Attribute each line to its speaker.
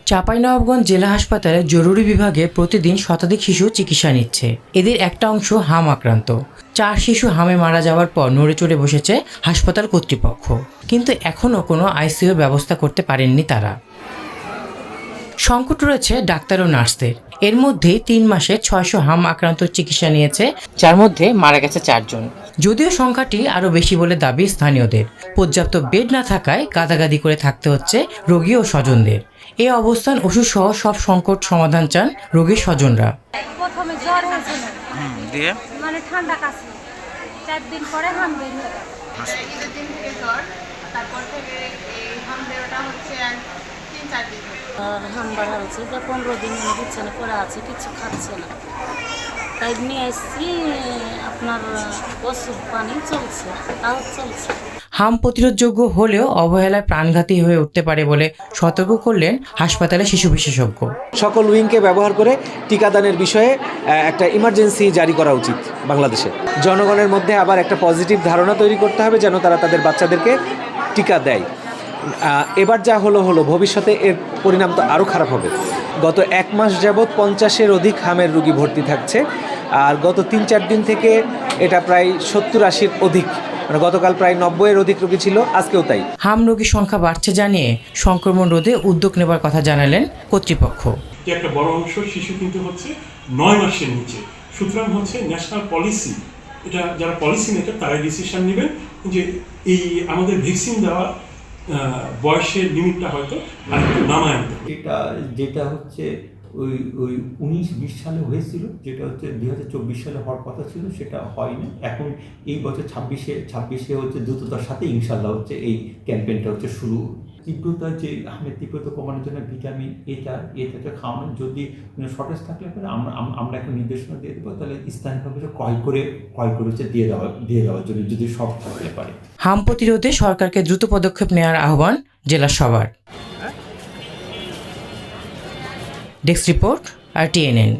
Speaker 1: চাঁপাইনবাবগঞ্জ জেলা হাসপাতালে জরুরি বিভাগে প্রতিদিন শতাধিক শিশু চিকিৎসা নিচ্ছে। এদের একটা অংশ হাম আক্রান্ত। 4 শিশু হামে মারা যাওয়ার পর নড়ে চড়ে বসেছে হাসপাতাল কর্তৃপক্ষ, কিন্তু এখনও কোনো আইসিইউর ব্যবস্থা করতে পারেননি তারা। সংকট রয়েছে ডাক্তার ও নার্সদের। এর মধ্যেই 3 মাসে 600 হাম আক্রান্ত চিকিৎসা নিয়েছে, যার মধ্যে মারা গেছে 4 জন। যদিও সংখ্যাটি আরও বেশি বলে দাবি স্থানীয়দের। পর্যাপ্ত বেড না থাকায় গাদাগাদি করে থাকতে হচ্ছে রোগী ও স্বজনদের। এই অবস্থান ওষুধ সহ সব সংকট সমাধান চান রোগীর স্বজনরা।
Speaker 2: প্রথমে জ্বর হয়েছিল,
Speaker 3: দিয়ে
Speaker 2: মানে ঠান্ডা কাশি, 4 দিন পরে হাম বের হয়ে গেল।
Speaker 4: ঈদের দিন থেকে জ্বর, তারপর থেকে এই হাম বেরোটা হচ্ছে আর 3-4 দিন ধরে।
Speaker 5: আর হাম বাড়া হয়েছে, এটা 15 দিন বিছানা করে আছে, কিছু খাচ্ছে না। তাই নিয়ে এসেছি, আপনার ওষুধ পানি চলছে, তাও চলছে।
Speaker 1: হাম প্রতিরোধযোগ্য হলেও অবহেলায় প্রাণঘাতী হয়ে উঠতে পারে বলে সতর্ক করলেন হাসপাতালে শিশু বিশেষজ্ঞ।
Speaker 6: সকল উইংকে ব্যবহার করে টিকাদানের বিষয়ে একটা ইমার্জেন্সি জারি করা উচিত বাংলাদেশে। জনগণের মধ্যে আবার একটা পজিটিভ ধারণা তৈরি করতে হবে যেন তারা তাদের বাচ্চাদেরকে টিকা দেয়। এবার যা হলো ভবিষ্যতে এর পরিণাম তো আরও খারাপ হবে। গত 1 মাস যাবৎ 50-এর অধিক হামের রোগী ভর্তি থাকছে, আর গত 3-4 দিন থেকে এটা প্রায় 70-80-র অধিক, মানে গতকাল প্রায় 90-এর অধিক রোগী ছিল, আজকেও তাই।
Speaker 1: হাম রোগীর সংখ্যা বাড়ছে জানিয়ে সংক্রমণ রোধে উদ্যোগ নেবার কথা জানালেন কর্তৃপক্ষ।
Speaker 7: একটা বড় অংশ শিশু কিন্তু হচ্ছে 9 মাসের নিচে, সুতরাং হচ্ছে ন্যাশনাল পলিসি, এটা যারা পলিসি মেকার তারাই ডিসিশন নেবেন যে এই আমাদের ভ্যাকসিন দেওয়া বয়সের লিমিটটা হয়তো আরেকটু নামায় আনতে হবে।
Speaker 8: যেটা হচ্ছে ওই 19-20 সালে হয়েছিল, যেটা হচ্ছে 2024 সালে হওয়ার কথা ছিল, সেটা হয়নি। এখন এই বছর 26-এ হচ্ছে দ্রুততার সাথে ইনশাল্লাহ হচ্ছে এই ক্যাম্পেইনটা হচ্ছে শুরু। তীব্রতা, যে আমের তীব্রতা কমানোর জন্য ভিটামিন এটা খাওয়ানো, যদি শর্টেজ থাকলে পরে আমরা একটা নির্দেশনা দিয়ে দেবো, তাহলে স্থানীয়ভাবে ক্রয় করে হচ্ছে দিয়ে দেওয়ার জন্য, যদি শর্ট থাকলে পারে।
Speaker 1: হাম প্রতিরোধে সরকারকে দ্রুত পদক্ষেপ নেওয়ার আহ্বান জেলা সবার। Desk report, RTNN।